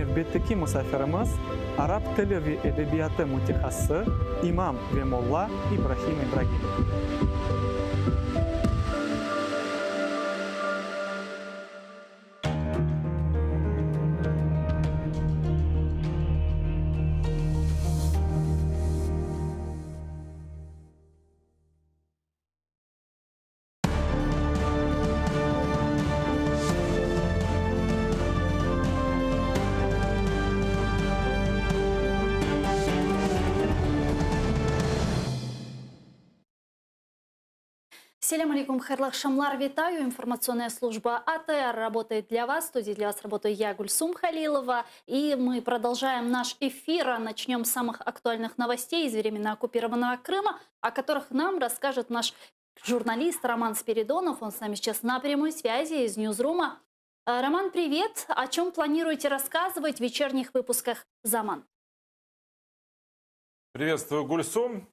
növbetdeki misafirimiz Arap dili ve edebiyatı mütehassısı İmam ve Molla İbrahim İbrahim. Селям алейкум, хайрлах шамлар, витаю. Информационная служба АТР работает для вас. В студии для вас работаю я, Гульсум Халилова. И мы продолжаем наш эфир. Начнем с самых актуальных новостей из временно оккупированного Крыма, о которых нам расскажет наш журналист Роман Спиридонов. Он с нами сейчас на прямой связи из Ньюзрума. Роман, привет. О чем планируете рассказывать в вечерних выпусках «Заман»? Приветствую, Гульсум.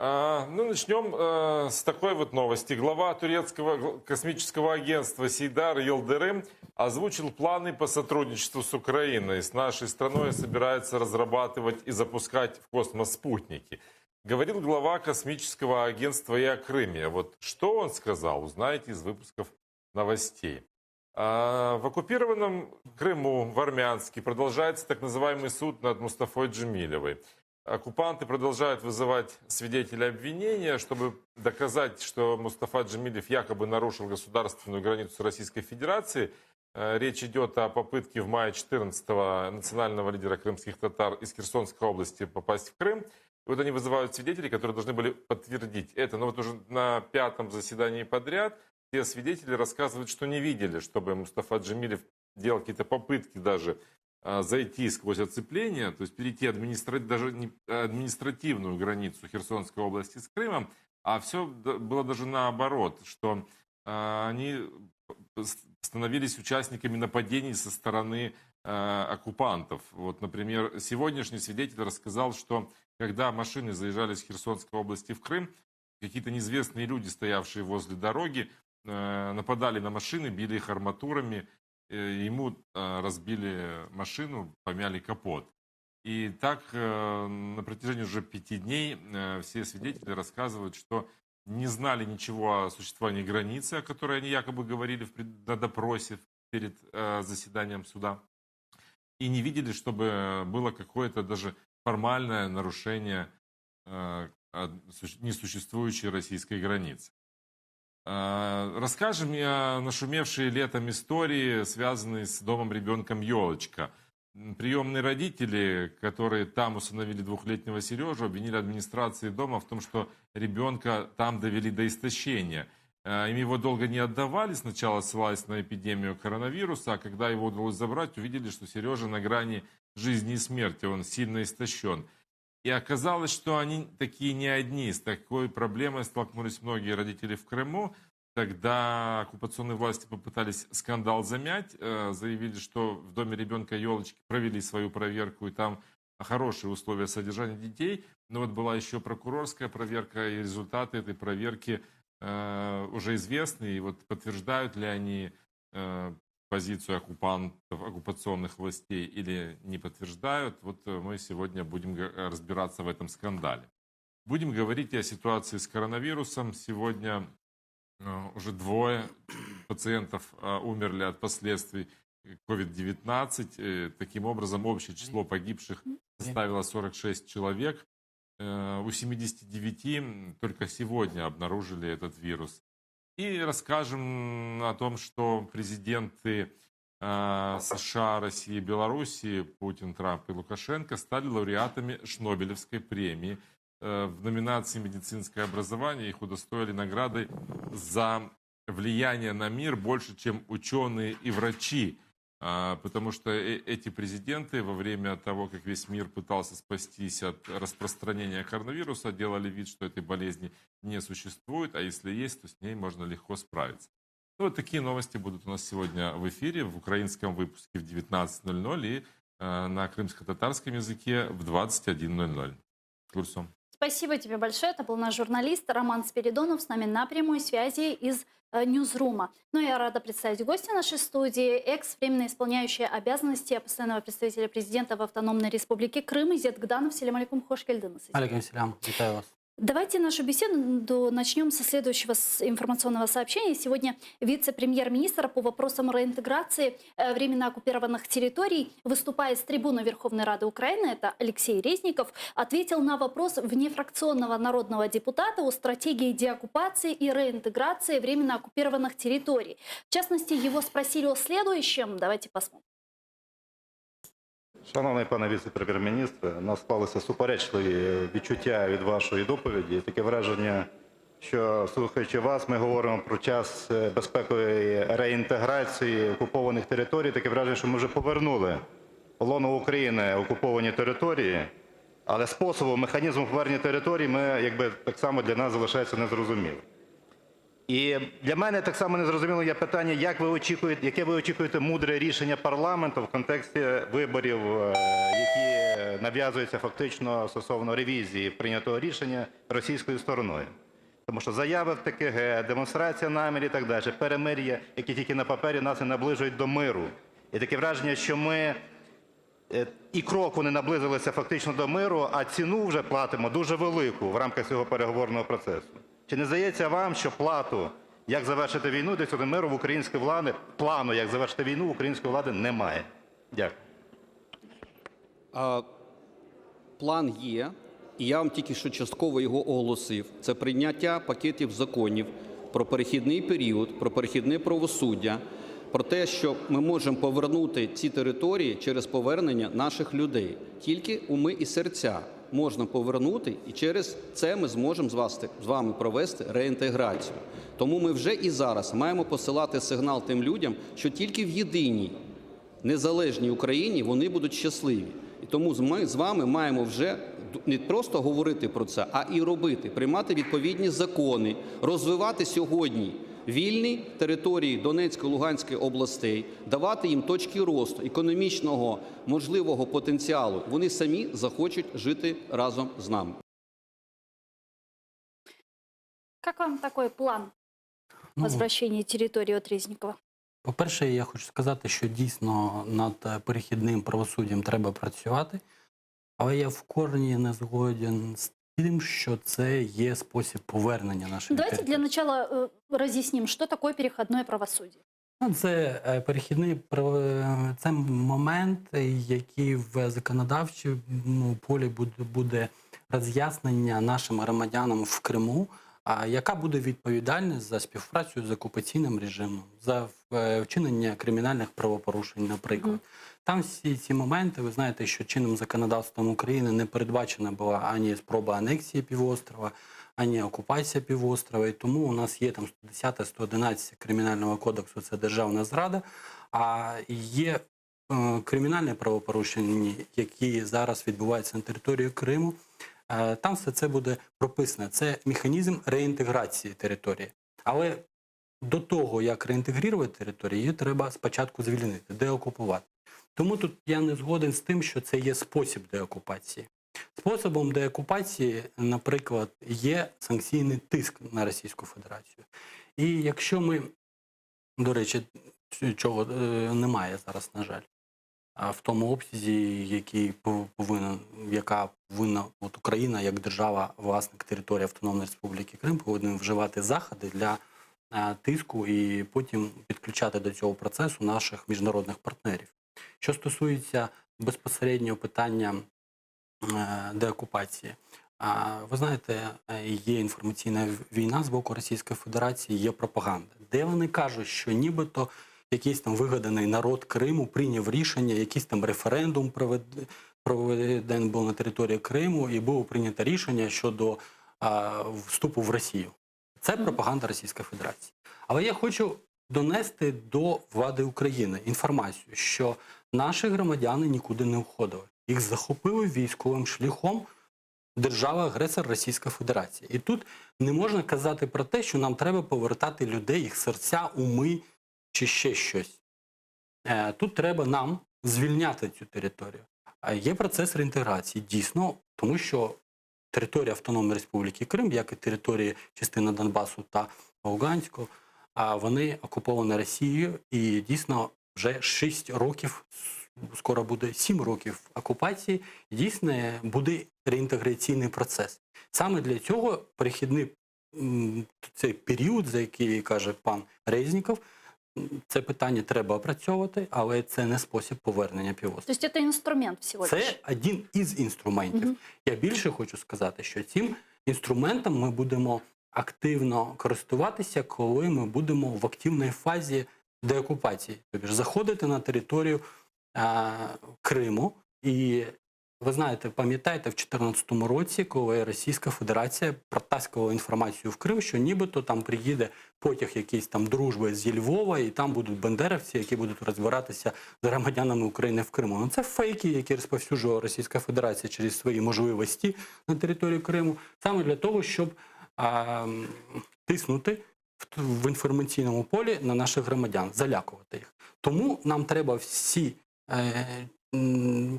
Начнем с такой вот новости. Глава турецкого космического агентства Сейдар Йылдырым озвучил планы по сотрудничеству с Украиной. С нашей страной собирается разрабатывать и запускать в космос спутники. Говорил глава космического агентства и о Крыме. Вот что он сказал, узнаете из выпусков новостей. В оккупированном Крыму, в Армянске, продолжается так называемый суд над Мустафой Джемилевой. Оккупанты продолжают вызывать свидетелей обвинения, чтобы доказать, что Мустафа Джемилев якобы нарушил государственную границу Российской Федерации. Речь идет о попытке в мае 14-го национального лидера крымских татар из Херсонской области попасть в Крым. И вот они вызывают свидетелей, которые должны были подтвердить это. Но вот уже на 5-м заседании подряд все свидетели рассказывают, что не видели, чтобы Мустафа Джемилев делал какие-то попытки даже зайти сквозь оцепление, то есть перейти даже не административную границу Херсонской области с Крымом, а все было даже наоборот, что они становились участниками нападений со стороны оккупантов. Вот, например, сегодняшний свидетель рассказал, что когда машины заезжали с Херсонской области в Крым, какие-то неизвестные люди, стоявшие возле дороги, нападали на машины, били их арматурами, ему разбили машину, помяли капот. И так на протяжении уже 5 дней все свидетели рассказывают, что не знали ничего о существовании границы, о которой они якобы говорили на допросе перед заседанием суда, и не видели, чтобы было какое-то даже формальное нарушение несуществующей российской границы. Расскажем о нашумевшей летом истории, связанной с домом ребенком «Елочка». Приемные родители, которые там усыновили 2-летнего Сережу, обвинили администрации дома в том, что ребенка там довели до истощения. Им его долго не отдавали, сначала ссылаясь на эпидемию коронавируса, а когда его удалось забрать, увидели, что Сережа на грани жизни и смерти, он сильно истощен. И оказалось, что они такие не одни. С такой проблемой столкнулись многие родители в Крыму. Тогда оккупационные власти попытались скандал замять. Заявили, что в доме ребенка «Елочки» провели свою проверку, и там хорошие условия содержания детей. Но вот была еще прокурорская проверка, и результаты этой проверки уже известны. И вот подтверждают ли они позицию оккупационных властей или не подтверждают, вот мы сегодня будем разбираться в этом скандале. Будем говорить о ситуации с коронавирусом. Сегодня уже 2 пациентов умерли от последствий COVID-19. Таким образом, общее число погибших составило 46 человек. У 79 только сегодня обнаружили этот вирус. И расскажем о том, что президенты США, России и Белоруссии, Путин, Трамп и Лукашенко, стали лауреатами Шнобелевской премии. В номинации «Медицинское образование» их удостоили награды за влияние на мир больше, чем ученые и врачи. Потому что эти президенты во время того, как весь мир пытался спастись от распространения коронавируса, делали вид, что этой болезни не существует, а если есть, то с ней можно легко справиться. Ну, вот такие новости будут у нас сегодня в эфире, в украинском выпуске в 19:00 и на крымско-татарском языке в 21:00. Курсом. Спасибо тебе большое. Это был наш журналист Роман Спиридонов с нами на прямой связи из Ньюзрума. Ну, я рада представить гостя нашей студии, временно исполняющая обязанности постоянного представителя президента в Автономной Республике Крым Изет Гданов. Селям алейкум, хош келдинес. Алейкум селям, витаю вас. Давайте нашу беседу начнем со следующего информационного сообщения. Сегодня вице-премьер-министр по вопросам реинтеграции временно оккупированных территорий, выступая с трибуны Верховной Рады Украины, это Алексей Резников, ответил на вопрос внефракционного народного депутата о стратегии деоккупации и реинтеграции временно оккупированных территорий. В частности, его спросили о следующем. Давайте посмотрим. Шановний пане віце-прем'єр-міністр, у нас склалися суперечливі відчуття від вашої доповіді. Таке враження, що, слухаючи вас, ми говоримо про час безпекової реінтеграції окупованих територій. Таке враження, що ми вже повернули в лоно України окуповані території, але способом, механізмом повернення територій так само для нас залишається незрозумілим. І для мене так само незрозуміло є питання, яке ви очікуєте мудре рішення парламенту в контексті виборів, які нав'язуються фактично стосовно ревізії прийнятого рішення російською стороною. Тому що заяви в ТКГ, демонстрація намірів і так далі, перемир'я, які тільки на папері нас і наближують до миру. І таке враження, що ми і кроку не наблизилися фактично до миру, а ціну вже платимо дуже велику в рамках цього переговорного процесу. Чи не здається вам, що плану, як завершити війну, досягти миру в української влади, плану, як завершити війну, в української влади немає? Дякую. План є, і я вам тільки що частково його оголосив. Це прийняття пакетів законів про перехідний період, про перехідне правосуддя, про те, що ми можемо повернути ці території через повернення наших людей. Тільки уми і серця можна повернути, і через це ми зможемо з вами провести реінтеграцію. Тому ми вже і зараз маємо посилати сигнал тим людям, що тільки в єдиній незалежній Україні вони будуть щасливі. І тому ми з вами маємо вже не просто говорити про це, а і робити, приймати відповідні закони, розвивати сьогодні вільні території Донецької, Луганської областей, давати їм точки росту, економічного можливого потенціалу. Вони самі захочуть жити разом з нами. Как вам такой план возвращения территории от Резникова? По-перше, я хочу сказати, що дійсно над перехідним правосуддям треба працювати, але я в корні не згоден з тим, що це є спосіб повернення нашої Давайте території. для начала разъясним, что такое переходное правосудие. Це перехідний це момент, який в законодавчому полі буде роз'яснення нашим громадянам в Криму, яка буде відповідальність за співпрацю з окупаційним режимом, за вчинення кримінальних правопорушень, наприклад. Там всі ці моменти, ви знаєте, що чинним законодавством України не передбачена була ані спроба анексії півострова, ані окупація півострова, і тому у нас є там 110-111 Кримінального кодексу, це державна зрада, а є кримінальні правопорушення, які зараз відбуваються на території Криму. Там все це буде прописано. Це механізм реінтеграції території. Але до того, як реінтегрувати територію, її треба спочатку звільнити, деокупувати. Тому тут я не згоден з тим, що це є спосіб деокупації. Способом деокупації, наприклад, є санкційний тиск на Російську Федерацію. І якщо ми, до речі, чого немає зараз, на жаль, в тому обсязі, яка повинна Україна як держава, власник території Автономної Республіки Крим, повинна вживати заходи для тиску і потім підключати до цього процесу наших міжнародних партнерів. Що стосується безпосереднього питання деокупації, ви знаєте, є інформаційна війна з боку Російської Федерації, є пропаганда, де вони кажуть, що нібито якийсь там вигаданий народ Криму прийняв рішення, якийсь там референдум проведений був на території Криму і було прийнято рішення щодо вступу в Росію. Це пропаганда Російської Федерації. Але я хочу донести до влади України інформацію, що наші громадяни нікуди не входили. Їх захопили військовим шляхом держава-агресор Російська Федерація. І тут не можна казати про те, що нам треба повертати людей, їх серця, уми чи ще щось. Тут треба нам звільняти цю територію. Є процес реінтеграції, дійсно, тому що територія Автономної Республіки Крим, як і території частини Донбасу та Луганську, вони окуповані Росією, і дійсно вже 6 років, скоро буде 7 років окупації, і дійсно буде реінтеграційний процес. Саме для цього перехідний цей період, за який каже пан Резніков, це питання треба опрацьовувати, але це не спосіб повернення півострова. То есть это инструмент всего лишь? Це один із інструментів. Я більше хочу сказати, що цим інструментом ми будемо активно користуватися, коли ми будемо в активній фазі деокупації. Тобто заходити на територію Криму. І ви знаєте, пам'ятаєте, в 2014 році, коли Російська Федерація протаскувала інформацію в Крим, що нібито там приїде потяг якийсь там дружби зі Львова, і там будуть бандерівці, які будуть розбиратися з громадянами України в Криму. Ну, це фейки, які розповсюджувала Російська Федерація через свої можливості на території Криму, саме для того, щоб тиснути в інформаційному полі на наших громадян, залякувати їх. Тому нам треба всі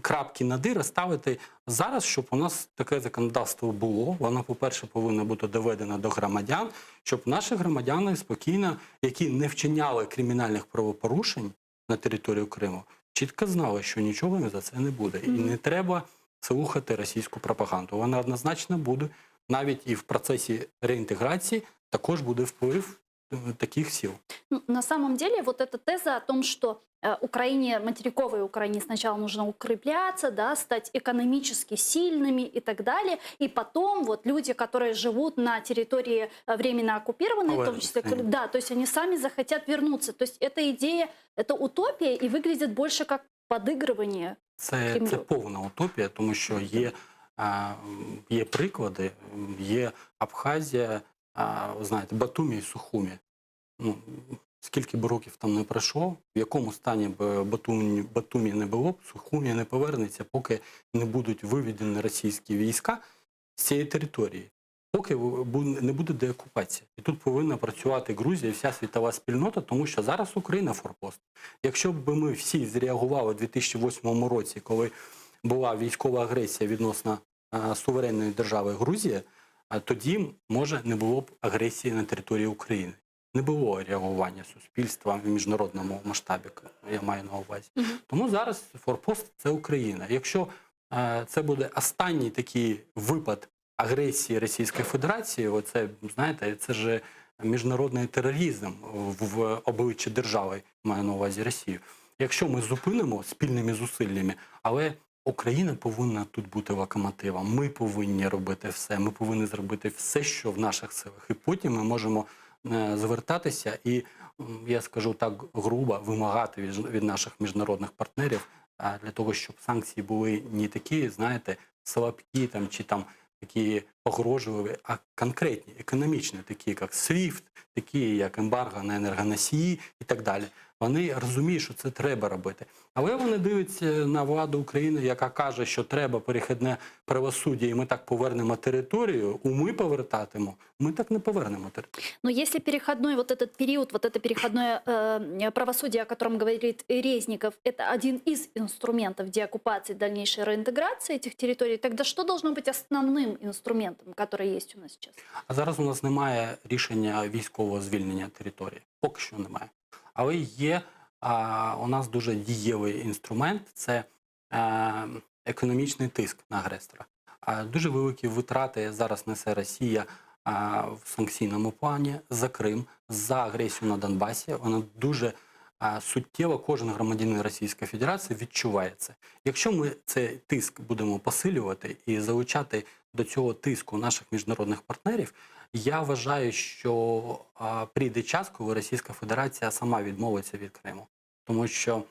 крапки над «і» розставити зараз, щоб у нас таке законодавство було. Воно, по-перше, повинно бути доведено до громадян, щоб наші громадяни спокійно, які не вчиняли кримінальних правопорушень на територію Криму, чітко знали, що нічого за це не буде. І не треба слухати російську пропаганду. Вона однозначно буде, навіть і в процесі реінтеграції також буде вплив таких сил. Ну, на самом деле, вот эта теза о том, что Украине, материковой Украине сначала нужно укрепляться, да, стать экономически сильными и так далее, и потом вот люди, которые живут на территории временно оккупированной, в том числе, да, то есть они сами захотят вернуться. То есть эта идея, это утопия и выглядит больше как подыгрывание Кремлю. Це повна утопія, тому що є приклади, є Абхазія, ви знаєте, Батумі і Сухумі. Ну, скільки б років там не пройшло, в якому стані б Батумі не було б, Сухумі не повернеться, поки не будуть виведені російські війська з цієї території, поки не буде деокупація. І тут повинна працювати Грузія і вся світова спільнота, тому що зараз Україна форпост. Якщо б ми всі зреагували у 2008 році, коли була військова агресія відносно суверенної держави Грузія, тоді, може, не було б агресії на території України. Не було реагування суспільства в міжнародному масштабі, я маю на увазі. Тому зараз форпост – це Україна. Якщо це буде останній такий випад агресії Російської Федерації, оце, знаєте, це ж міжнародний тероризм в обличчі держави, маю на увазі Росію. Якщо ми зупинимо спільними зусиллями, але Україна повинна тут бути локомотивом. Ми повинні робити все. Ми повинні зробити все, що в наших силах. І потім ми можемо звертатися і, я скажу так грубо, вимагати від наших міжнародних партнерів для того, щоб санкції були не такі, знаєте, слабкі там, чи там такі погрожливі, а конкретні, економічні, такі як SWIFT, такі як ембарго на енергоносії і так далі. Вони розуміють, що це треба робити. Але вони дивляться на владу України, яка каже, що треба перехідне правосуддя, і ми так повернемо територію, ми повертатимемо. Ми так не повернемо територію. Но если переходной вот этот период, вот это переходное правосудие, о котором говорит Резников, это один из инструментов деоккупации, дальнейшей реинтеграции этих территорий, тогда что должно быть основным инструментом, который есть у нас сейчас? А зараз у нас немає рішення військового звільнення території. Поки що немає. Але є у нас дуже дієвий інструмент – це економічний тиск на агресора. Дуже великі витрати зараз несе Росія в санкційному плані за Крим, за агресію на Донбасі. Вона дуже суттєво, кожен громадянин Російської Федерації відчуває це. Якщо ми цей тиск будемо посилювати і залучати до цього тиску наших міжнародних партнерів, я вважаю, що прийде час, коли Російська Федерація сама відмовиться від Криму. Тому що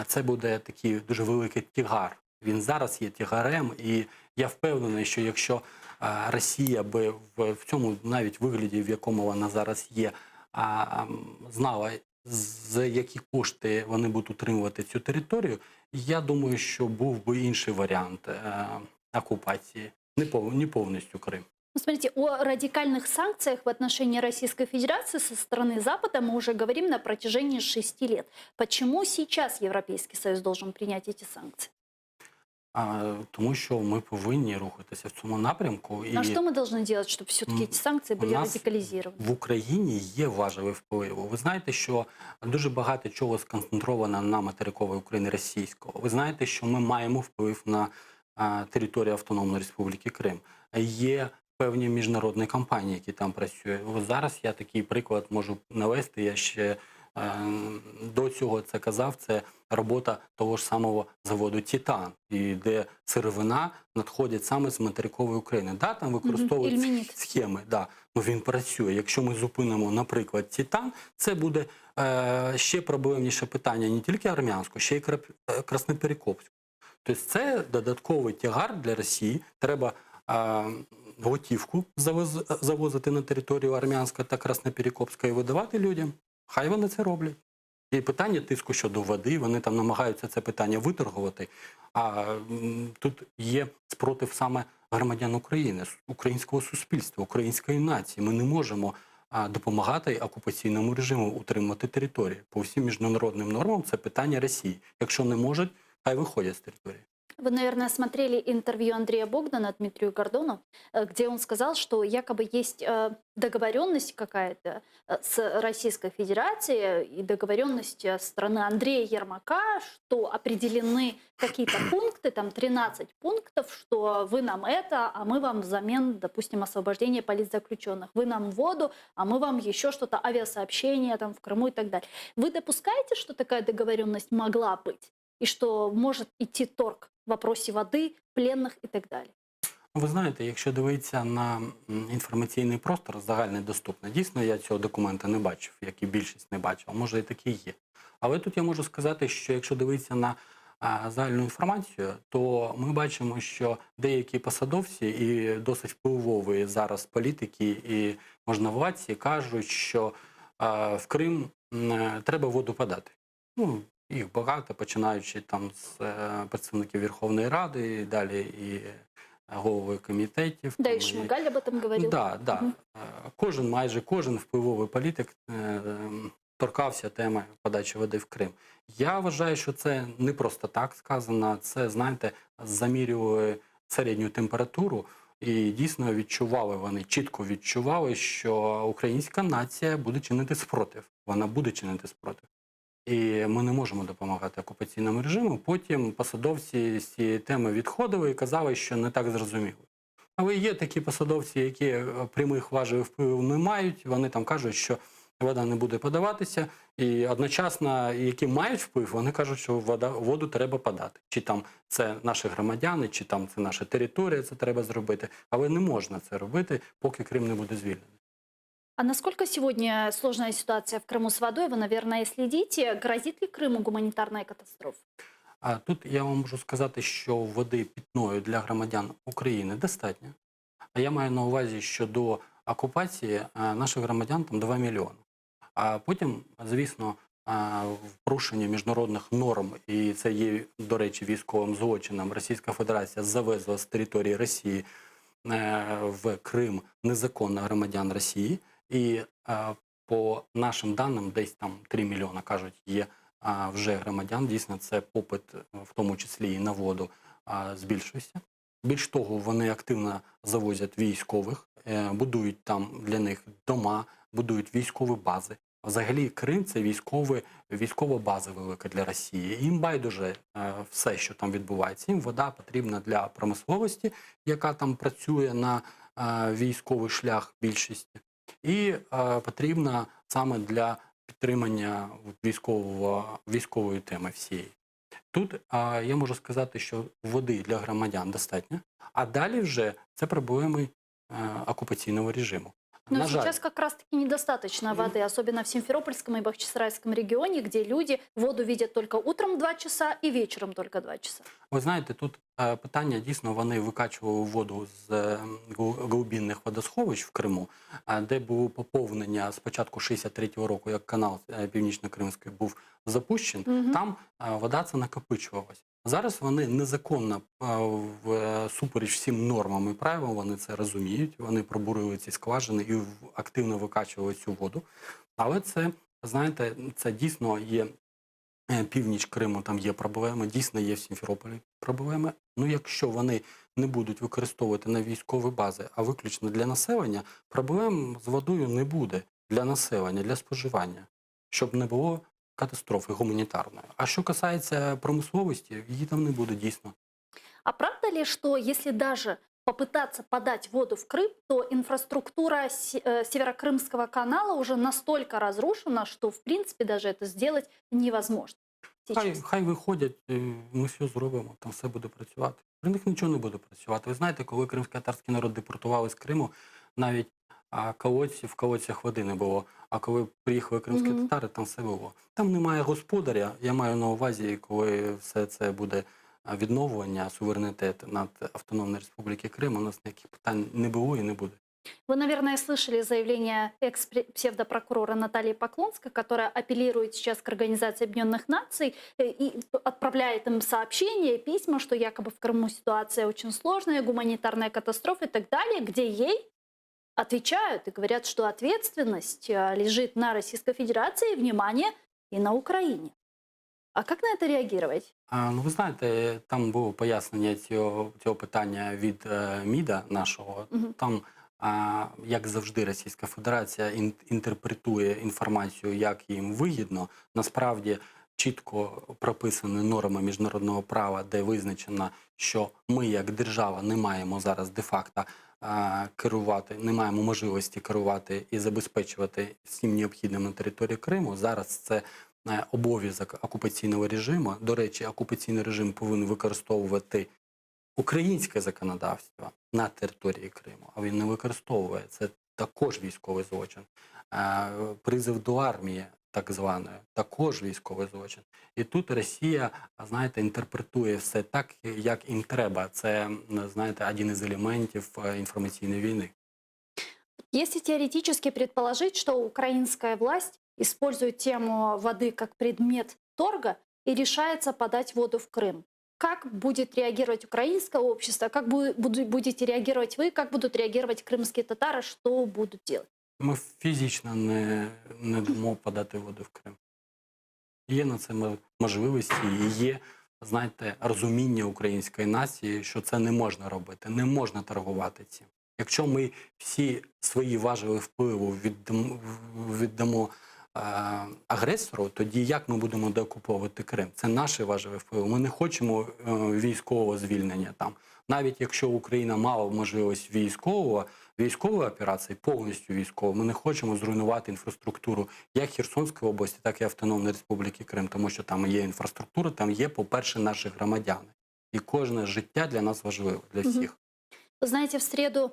це буде такий дуже великий тягар. Він зараз є тягарем, і я впевнений, що якщо Росія би в цьому навіть вигляді, в якому вона зараз є, знала, за які кошти вони будуть утримувати цю територію, я думаю, що був би інший варіант окупації, не повністю Крим. Ну, смотрите, о радикальных санкциях в отношении Российской Федерации со стороны Запада мы уже говорим на протяжении 6 лет. Почему сейчас Европейский Союз должен принять эти санкции? тому що ми повинні рухатися в цьому напрямку. А что мы должны делать, чтобы все-таки эти санкции были у нас радикализированы? В Україні є важливий вплив. Ви знаєте, що дуже багато чого сконцентровано на материковій Україні російського. Ви знаєте, що ми маємо вплив на територію Автономної Республіки Крим. Є певні міжнародні компанії, які там працюють. Ось зараз я такий приклад можу навести. Я ще до цього це казав. Це робота того ж самого заводу «Титан», і де сировина надходить саме з материкової України. Да, там використовують Ільменіт. схеми, да, ну він працює. Якщо ми зупинимо, наприклад, «Титан», це буде ще проблемніше питання не тільки Армянську, ще й Красноперекопську. Тобто це додатковий тягар для Росії. Треба готівку завозити на територію Армянська та Красноперекопська і видавати людям. Хай вони це роблять. І питання тиску щодо води, вони там намагаються це питання виторгувати. А тут є спротив саме громадян України, українського суспільства, української нації. Ми не можемо допомагати окупаційному режиму утримати територію. По всім міжнародним нормам це питання Росії. Якщо не можуть, хай виходять з території. Вы, наверное, смотрели интервью Андрея Богдана Дмитрию Гордону, где он сказал, что якобы есть договоренность какая-то с Российской Федерацией и договоренность страны Андрея Ермака, что определены какие-то пункты, там 13 пунктов, что вы нам это, а мы вам взамен, допустим, освобождение политзаключенных. Вы нам воду, а мы вам еще что-то, авиасообщение там в Крыму и так далее. Вы допускаете, что такая договоренность могла быть? И что может идти торг в вопросе воды, пленных і так далі? Ви знаєте, якщо дивитися на інформаційний простор загальний доступний, дійсно я цього документа не бачив, як і більшість не бачив, а може і такий є. Але тут я можу сказати, що якщо дивитися на загальну інформацію, то ми бачимо, що деякі посадовці і досить впливові зараз політики і можновладці кажуть, що в Крим треба воду подати. Ну, їх багато, починаючи там з представників Верховної Ради, і далі і голови комітетів. Да, и Шмигаль об этом говорил. Да, да. Майже кожен впливовий політик торкався теми подачі води в Крим. Я вважаю, що це не просто так сказано, це, знаєте, замірювали середню температуру, і дійсно відчували вони, чітко відчували, що українська нація буде чинити спротив. Вона буде чинити спротив. І ми не можемо допомагати окупаційному режиму. Потім посадовці з цієї теми відходили і казали, що не так зрозуміло. Але є такі посадовці, які прямих важелів впливу не мають. Вони там кажуть, що вода не буде подаватися. І одночасно, які мають вплив, вони кажуть, що воду треба подати. Чи там це наші громадяни, чи там це наша територія, це треба зробити. Але не можна це робити, поки Крим не буде звільнений. А насколько сегодня сложная ситуация в Крыму с водой? Вы, наверное, следите. Грозит ли Крыму гуманитарная катастрофа? А тут я вам можу сказати, що води питної для громадян України достатньо. А я маю на увазі, що до окупації наших громадян там 2 мільйони. А потім, звісно, в порушенні міжнародних норм, і це є, до речі, військовим злочином, Російська Федерація завезла з території Росії в Крим незаконно громадян Росії. І по нашим даним, десь там 3 мільйони, кажуть, є вже громадян. Дійсно, це попит, в тому числі і на воду, збільшується. Більш того, вони активно завозять військових, будують там для них дома, будують військові бази. Взагалі, Крим – це військова база велика для Росії. Їм байдуже все, що там відбувається. Їм вода потрібна для промисловості, яка там працює на військовий шлях більшості. І потрібна саме для підтримання військової теми всієї. Тут я можу сказати, що води для громадян достатньо, а далі вже це проблеми окупаційного режиму. Но сейчас как раз-таки недостаточно воды, особенно в Симферопольском и Бахчисарайском регионе, где люди воду видят только утром 2 часа и вечером только 2 часа. Ви знаєте, тут питання, дійсно, вони викачували воду з глибинних водосховищ в Криму, де було поповнення з початку 63-го року, як канал Північно-Кримський був запущений, там вода це накопичувалась. Зараз вони незаконно, всупереч всім нормам і правилам, вони це розуміють, вони пробурили ці скважини і активно викачували цю воду. Але це, знаєте, це дійсно є північ Криму, там є проблеми, дійсно є в Сімферополі проблеми. Ну, якщо вони не будуть використовувати на військові бази, а виключно для населення, проблем з водою не буде для населення, для споживання, щоб не було катастрофи гуманітарної. А що касається промисловості, її там не буде дійсно. А правда ли, что если даже попытаться подать воду в Крым, то инфраструктура Северокрымского канала уже настолько разрушена, что в принципе даже это сделать невозможно сейчас? Хай виходять, ми все зробимо, там все буде працювати. При них нічого не буде працювати. Ви знаєте, коли кримсько-татарський народ депортували з Криму, навіть в колодцях води не було. А коли приїхали кримські татари, там все було. Там немає господаря, я маю на увазі, коли все це буде відновлення, суверенітет над Автономної Республіки Крим, у нас ніяких питань не було і не буде. Вы, наверное, слышали заявление экс-псевдопрокурора Натальи Поклонской, которая апеллирует сейчас к Организации Объединенных Наций и отправляет им сообщения, письма, что якобы в Крыму ситуация очень сложная, гуманитарная катастрофа и так далее, где ей отвечают и говорят, что ответственность лежит на Российской Федерации, внимание, и на Украине. А как на это реагировать? Ну, ви знаєте, там було пояснення цього питання від МІДа нашого. Там, як завжди, Російська Федерація інтерпретує інформацію, як їм вигідно. Насправді, чітко прописані норми міжнародного права, де визначено, що ми, як держава, не маємо зараз де-факто керувати, не маємо можливості керувати і забезпечувати всім необхідним на території Криму. Зараз це обов'язок окупаційного режиму. До речі, окупаційний режим повинен використовувати українське законодавство на території Криму, а він не використовує. Це також військовий злочин. Призов до армії, так званої, також військовий злочин. І тут Росія, знаєте, інтерпретує все так, як їм треба. Це, знаєте, один із елементів інформаційної війни. Если теоретически предположить, что украинская власть использует тему воды как предмет торга и решается подать воду в Крым, как будет реагировать украинское общество, как будете реагировать вы, как будут реагировать крымские татары, что будут делать? Ми фізично не дамо подати воду в Крим. Є на це можливості, і є, знаєте, розуміння української нації, що це не можна робити, не можна торгувати цим. Якщо ми всі свої важелі впливу віддамо агресору, тоді як ми будемо деокуповувати Крим? Це наші важелі впливу. Ми не хочемо військового звільнення там. Навіть якщо Україна мала можливість військової операції, повністю військової, ми не хочемо зруйнувати інфраструктуру як Херсонської області, так і Автономної Республіки Крим, тому що там є інфраструктура, там є, по-перше, наші громадяни. І кожне життя для нас важливо, для всіх. Вы знаете, в среду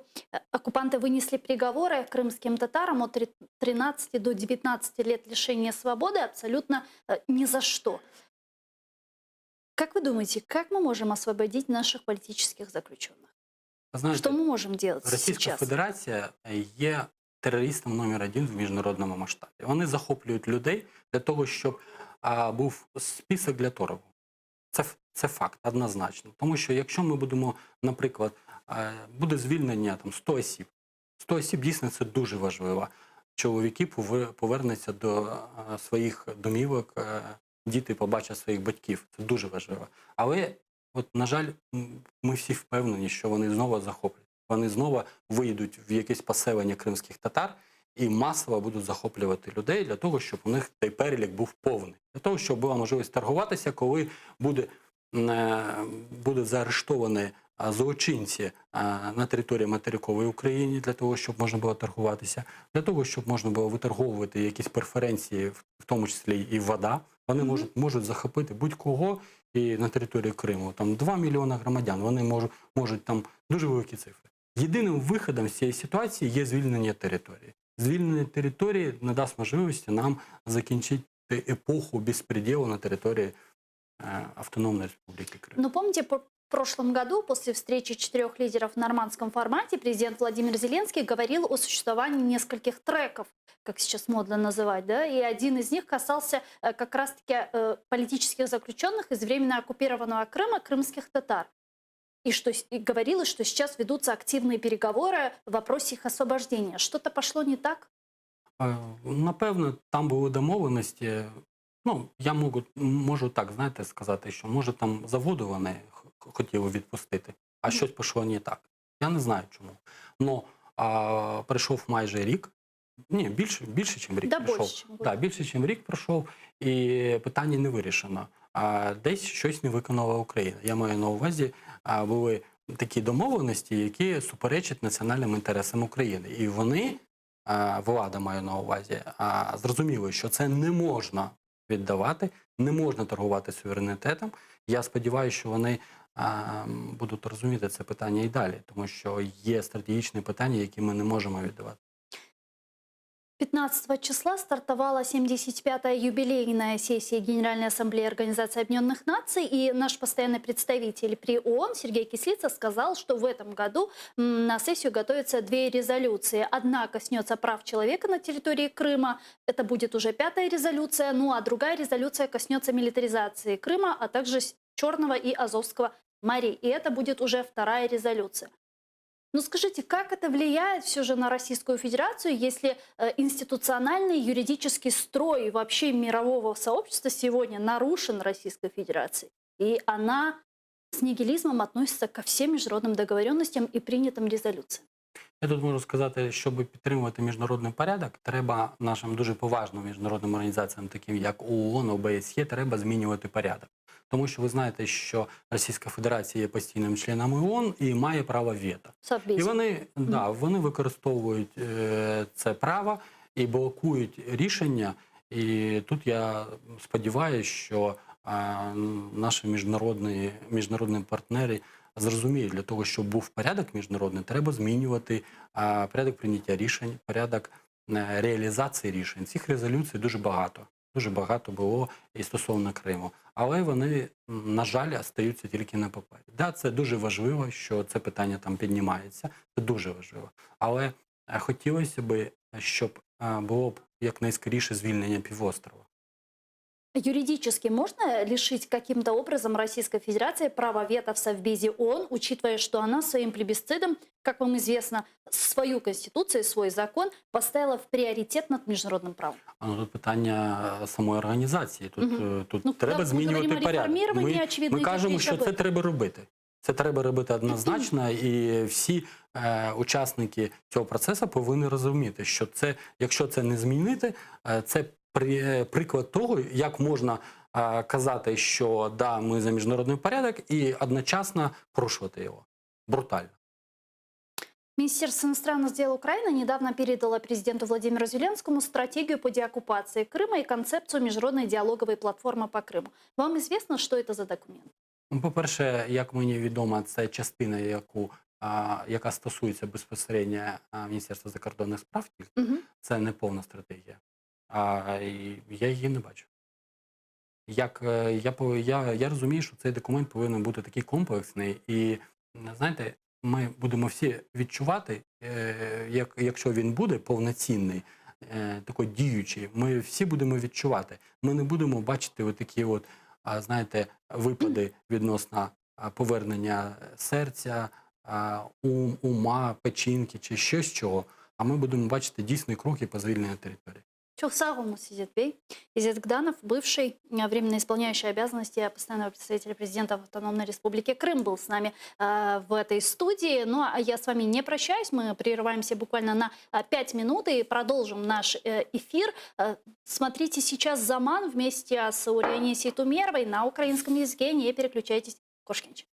оккупанты вынесли приговоры крымским татарам от 13 до 19 лет лишения свободы абсолютно ни за что. Как вы думаете, как мы можем освободить наших политических заключенных? Знаєте, Что мы можем делать Російська сейчас? Федерація є терористом номер один в міжнародному масштабі. Вони захоплюють людей для того, щоб був список для торгу. Це факт, однозначно. Тому що якщо ми будемо, наприклад, буде звільнення там 100 осіб. 100 осіб дійсно це дуже важливо. Чоловіки повернуться до своїх домівок, діти побачать своїх батьків. Це дуже важливо. Але, от, на жаль, ми всі впевнені, що вони знову захоплять. Вони знову виїдуть в якесь поселення кримських татар і масово будуть захоплювати людей для того, щоб у них цей перелік був повний. Для того, щоб була можливість торгуватися, коли будуть заарештовані злочинці на території материкової України, для того, щоб можна було торгуватися, для того, щоб можна було виторговувати якісь преференції, в тому числі і вода. Вони можуть захопити будь-кого і на території Криму. Там 2 мільйони громадян, вони можуть там дуже великі цифри. Єдиним виходом з цієї ситуації є звільнення території. Звільнення території надасть можливості нам закінчити епоху безпреділу на території Автономной Республики Крым. Но помните, в прошлом году, после встречи 4 лидеров в нормандском формате, президент Владимир Зеленский говорил о существовании нескольких треков, как сейчас модно называть, да, и один из них касался как раз-таки политических заключенных из временно оккупированного Крыма, крымских татар. И говорилось, что сейчас ведутся активные переговоры в вопросе их освобождения. Что-то пошло не так? Напевно, там були домовленості Ну, я можу так, знаєте, сказати, що може там заводу вони хотіли відпустити, а щось пішло не так. Я не знаю чому. Но пройшов майже рік. Ні, більше, ніж рік Да, пройшов. більше, ніж Да, більше, ніж рік пройшов, і питання не вирішено. Десь щось не виконала Україна. Я маю на увазі, були такі домовленості, які суперечать національним інтересам України. І вони, влада маю на увазі, зрозуміли, що це не можна віддавати, не можна торгувати суверенітетом. Я сподіваюся, що вони будуть розуміти це питання і далі, тому що є стратегічні питання, які ми не можемо віддавати. 15 числа стартовала 75-я юбилейная сессия Генеральной Ассамблеи Организации Объединенных Наций, и наш постоянный представитель при ООН Сергей Кислица сказал, что в этом году на сессию готовятся 2 резолюции. Одна коснется прав человека на территории Крыма, это будет уже 5-я резолюция, ну а другая резолюция коснется милитаризации Крыма, а также Черного и Азовского морей, и это будет уже 2-я резолюция. Ну скажите, как это влияет все же на Российскую Федерацию, если институциональный юридический строй вообще мирового сообщества сегодня нарушен Российской Федерацией, и она с нигилизмом относится ко всем международным договоренностям и принятым резолюциям? Я тут можу сказати, щоб підтримувати міжнародний порядок, треба нашим дуже поважним міжнародним організаціям, таким як ООН, ОБСЄ, треба змінювати порядок. Тому що ви знаєте, що Російська Федерація є постійним членом ООН і має право вето. І вони використовують це право і блокують рішення. І тут я сподіваюся, що наші міжнародні партнери зрозуміють, для того, щоб був порядок міжнародний, треба змінювати порядок прийняття рішень, порядок реалізації рішень. Цих резолюцій дуже багато. Дуже багато було і стосовно Криму. Але вони, на жаль, остаються тільки на папері. Да, це дуже важливо, що це питання там піднімається. Це дуже важливо. Але хотілося б, щоб було б якнайскоріше звільнення півострова. Юридически можно лишить каким-то образом Российской Федерации права вето в Совбезе ООН, учитывая, что она своим плебисцитом, как вам известно, свою конституцию, свой закон поставила в приоритет над международным правом? Тут питання самої організації. Тут треба змінювати порядок. Ми кажемо, що це треба робити. Це треба робити однозначно, і всі учасники цього процесу повинні розуміти, що це, якщо це не змінити, це приклад того, як можна казати, що да, ми за міжнародний порядок, і одночасно порушувати його. Брутально. Министерство иностранных дел Украины недавно передало президенту Владимиру Зеленскому стратегию по деоккупации Крыма и концепцию международной диалоговой платформы по Крыму. Вам известно, что это за документ? По-перше, як мені відомо, це частина, яка стосується безпосередньо Міністерства закордонних справ, це не повна стратегія. Я її не бачу. Я розумію, що цей документ повинен бути такий комплексний. І, знаєте, ми будемо всі відчувати, якщо він буде повноцінний, такий діючий, ми всі будемо відчувати. Ми не будемо бачити отакі от, знаєте, випади відносно повернення серця, ума, печінки чи щось чого. А ми будемо бачити дійсні кроки по звільненню території. Чухсагум Сизитбей, Изет Гданов, бывший временно исполняющий обязанности постоянного представителя президента в Автономной Республике Крым, был с нами в этой студии. Ну а я с вами не прощаюсь, мы прерываемся буквально на 5 минут и продолжим наш эфир. Смотрите сейчас «Заман» вместе с Урианией Сейтумеровой на украинском языке, не переключайтесь. Кошкинч.